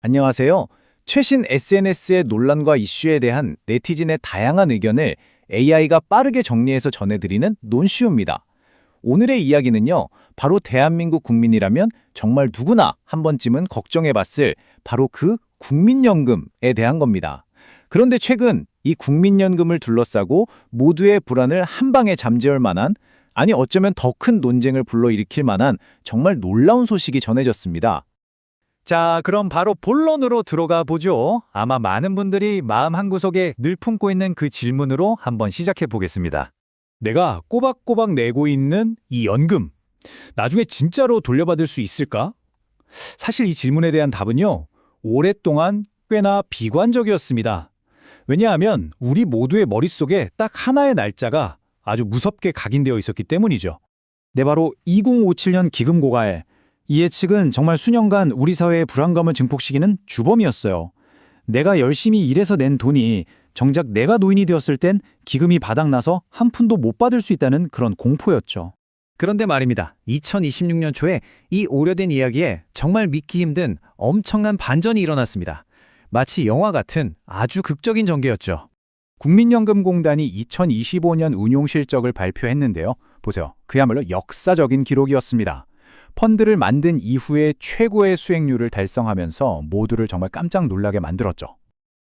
안녕하세요. 최신 SNS의 논란과 이슈에 대한 네티즌의 다양한 의견을 AI가 빠르게 정리해서 전해드리는 논시우입니다. 오늘의 이야기는요, 바로 대한민국 국민이라면 정말 누구나 한 번쯤은 걱정해봤을 바로 그 국민연금에 대한 겁니다. 그런데 최근 이 국민연금을 둘러싸고 모두의 불안을 한 방에 잠재울 만한, 아니 어쩌면 더 큰 논쟁을 불러일으킬 만한 정말 놀라운 소식이 전해졌습니다. 자, 그럼 바로 본론으로 들어가 보죠. 아마 많은 분들이 마음 한구석에 늘 품고 있는 그 질문으로 한번 시작해 보겠습니다. 내가 꼬박꼬박 내고 있는 이 연금, 나중에 진짜로 돌려받을 수 있을까? 사실 이 질문에 대한 답은요, 오랫동안 꽤나 비관적이었습니다. 왜냐하면 우리 모두의 머릿속에 딱 하나의 날짜가 아주 무섭게 각인되어 있었기 때문이죠. 네, 바로 2057년 기금 고갈. 이 예측은 정말 수년간 우리 사회의 불안감을 증폭시키는 주범이었어요. 내가 열심히 일해서 낸 돈이 정작 내가 노인이 되었을 땐 기금이 바닥나서 한 푼도 못 받을 수 있다는 그런 공포였죠. 그런데 말입니다. 2026년 초에 이 오래된 이야기에 정말 믿기 힘든 엄청난 반전이 일어났습니다. 마치 영화 같은 아주 극적인 전개였죠. 국민연금공단이 2025년 운용 실적을 발표했는데요. 보세요. 그야말로 역사적인 기록이었습니다. 펀드를 만든 이후에 최고의 수익률을 달성하면서 모두를 정말 깜짝 놀라게 만들었죠.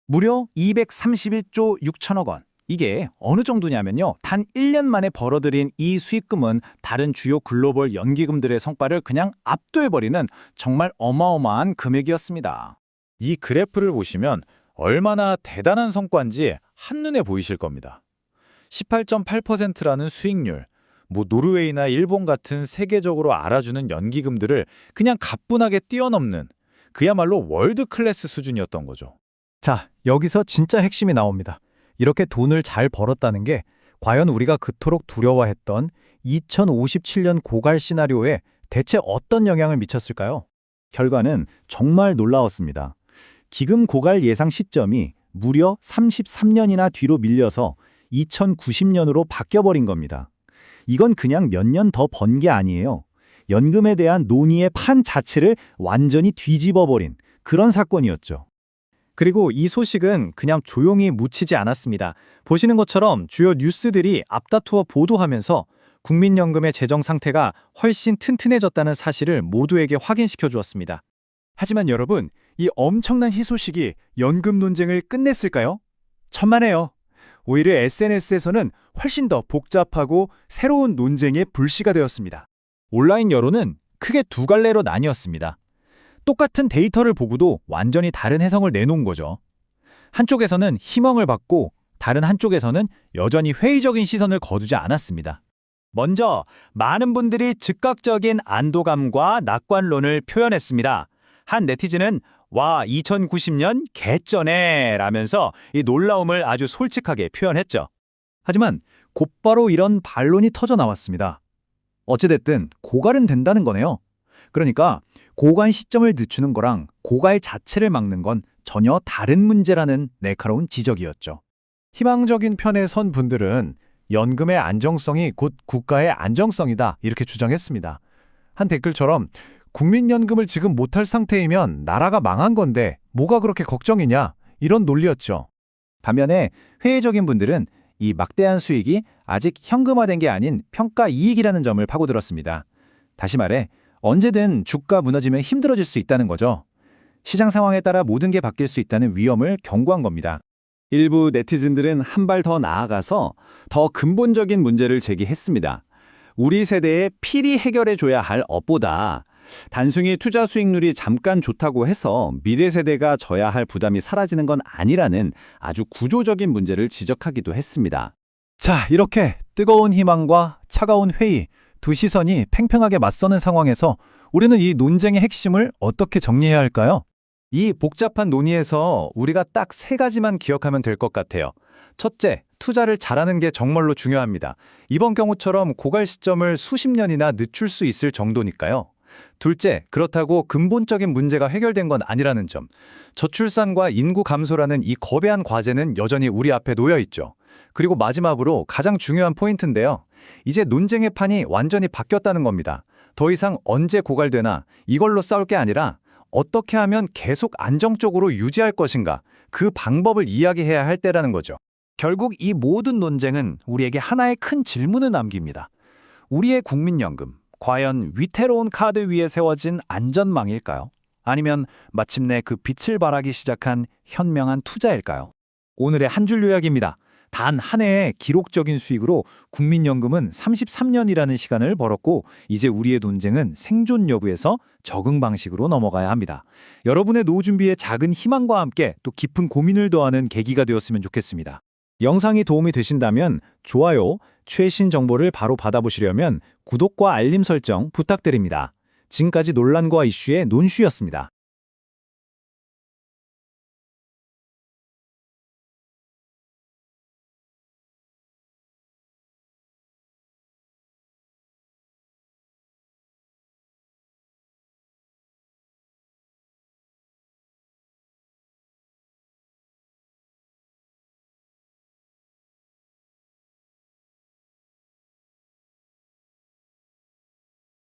무려 231조 6천억 원. 이게 어느 정도냐면요. 단 1년 만에 벌어들인 이 수익금은 다른 주요 글로벌 연기금들의 성과를 그냥 압도해버리는 정말 어마어마한 금액이었습니다. 이 그래프를 보시면 얼마나 대단한 성과인지 한눈에 보이실 겁니다. 18.8%라는 수익률, 노르웨이나 일본 같은 세계적으로 알아주는 연기금들을 그냥 가뿐하게 뛰어넘는 그야말로 월드 클래스 수준이었던 거죠. 자, 여기서 진짜 핵심이 나옵니다. 이렇게 돈을 잘 벌었다는 게 과연 우리가 그토록 두려워했던 2057년 고갈 시나리오에 대체 어떤 영향을 미쳤을까요? 결과는 정말 놀라웠습니다. 기금 고갈 예상 시점이 무려 33년이나 뒤로 밀려서 2090년으로 바뀌어버린 겁니다. 이건 그냥 몇 년 더 번 게 아니에요. 연금에 대한 논의의 판 자체를 완전히 뒤집어버린 그런 사건이었죠. 그리고 이 소식은 그냥 조용히 묻히지 않았습니다. 보시는 것처럼 주요 뉴스들이 앞다투어 보도하면서 국민연금의 재정 상태가 훨씬 튼튼해졌다는 사실을 모두에게 확인시켜 주었습니다. 하지만 여러분, 이 엄청난 희소식이 연금 논쟁을 끝냈을까요? 천만에요. 오히려 SNS에서는 훨씬 더 복잡하고 새로운 논쟁의 불씨가 되었습니다. 온라인 여론은 크게 두 갈래로 나뉘었습니다. 똑같은 데이터를 보고도 완전히 다른 해석을 내놓은 거죠. 한쪽에서는 희망을 받고 다른 한쪽에서는 여전히 회의적인 시선을 거두지 않았습니다. 먼저 많은 분들이 즉각적인 안도감과 낙관론을 표현했습니다. 한 네티즌은 와, 2090년 개쩌네 라면서 이 놀라움을 아주 솔직하게 표현했죠. 하지만 곧바로 이런 반론이 터져 나왔습니다. 어찌됐든 고갈은 된다는 거네요. 그러니까 고갈 시점을 늦추는 거랑 고갈 자체를 막는 건 전혀 다른 문제라는 날카로운 지적이었죠. 희망적인 편에 선 분들은 연금의 안정성이 곧 국가의 안정성이다 이렇게 주장했습니다. 한 댓글처럼 국민연금을 지금 못할 상태이면 나라가 망한 건데 뭐가 그렇게 걱정이냐 이런 논리였죠. 반면에 회의적인 분들은 이 막대한 수익이 아직 현금화된 게 아닌 평가 이익이라는 점을 파고들었습니다. 다시 말해 언제든 주가 무너지면 힘들어질 수 있다는 거죠. 시장 상황에 따라 모든 게 바뀔 수 있다는 위험을 경고한 겁니다. 일부 네티즌들은 한 발 더 나아가서 더 근본적인 문제를 제기했습니다. 우리 세대에 필히 해결해줘야 할 업보다 단순히 투자 수익률이 잠깐 좋다고 해서 미래 세대가 져야 할 부담이 사라지는 건 아니라는 아주 구조적인 문제를 지적하기도 했습니다. 자, 이렇게 뜨거운 희망과 차가운 회의, 두 시선이 팽팽하게 맞서는 상황에서 우리는 이 논쟁의 핵심을 어떻게 정리해야 할까요? 이 복잡한 논의에서 우리가 딱 세 가지만 기억하면 될 것 같아요. 첫째, 투자를 잘하는 게 정말로 중요합니다. 이번 경우처럼 고갈 시점을 수십 년이나 늦출 수 있을 정도니까요. 둘째, 그렇다고 근본적인 문제가 해결된 건 아니라는 점. 저출산과 인구 감소라는 이 거대한 과제는 여전히 우리 앞에 놓여 있죠. 그리고 마지막으로 가장 중요한 포인트인데요. 이제 논쟁의 판이 완전히 바뀌었다는 겁니다. 더 이상 언제 고갈되나 이걸로 싸울 게 아니라 어떻게 하면 계속 안정적으로 유지할 것인가, 그 방법을 이야기해야 할 때라는 거죠. 결국 이 모든 논쟁은 우리에게 하나의 큰 질문을 남깁니다. 우리의 국민연금, 과연 위태로운 카드 위에 세워진 안전망일까요? 아니면 마침내 그 빛을 발하기 시작한 현명한 투자일까요? 오늘의 한 줄 요약입니다. 단 한 해의 기록적인 수익으로 국민연금은 33년이라는 시간을 벌었고 이제 우리의 논쟁은 생존 여부에서 적응 방식으로 넘어가야 합니다. 여러분의 노후 준비에 작은 희망과 함께 또 깊은 고민을 더하는 계기가 되었으면 좋겠습니다. 영상이 도움이 되신다면 좋아요, 최신 정보를 바로 받아보시려면 구독과 알림 설정 부탁드립니다. 지금까지 논란과 이슈의 논슈였습니다.